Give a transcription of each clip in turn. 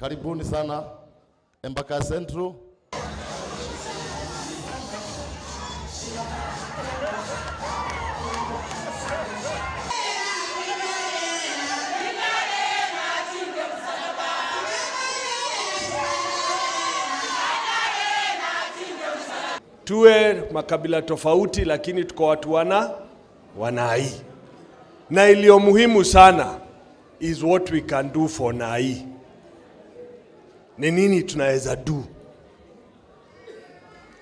Karibuni sana Embakasi Central. Tuwe makabila tofauti lakini tuko watu wanai. Na iliyo muhimu sana is what we can do for Nai. Ni nini tunaweza do?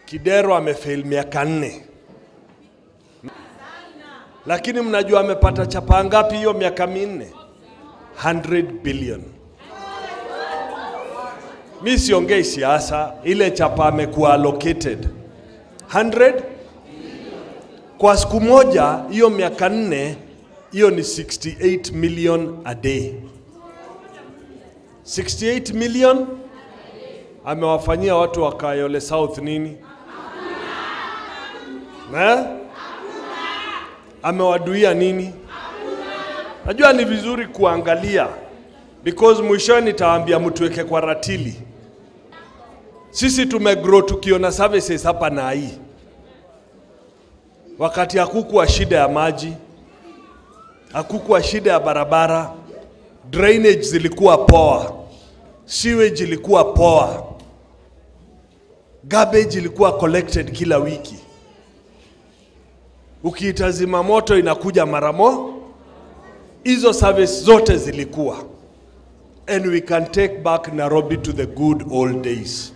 Kidero amefail miaka 4. Lakini mnajua amepata chapa ngapi hiyo miaka 4? 100 billion. Mimi siongei siasa, ile chapa amekuwa allocated 100 kwa siku moja, hiyo miaka 4, hiyo ni 68 million a day. 68 million amewafanyia watu wa Kayole South nini? Amewaduia nini? Najua ni vizuri kuangalia, because mwishoni nitawaambia mtuweke kwa ratili. Sisi tumegrow tukiona services hapa Nai. Wakati hakukuwa shida ya maji, hakukuwa shida ya barabara, drainage zilikuwa poa, sewage ilikuwa poa, garbage ilikuwa collected kila wiki. Ukiitazima moto inakuja maramo. Hizo service zote zilikuwa. And we can take back Nairobi to the good old days.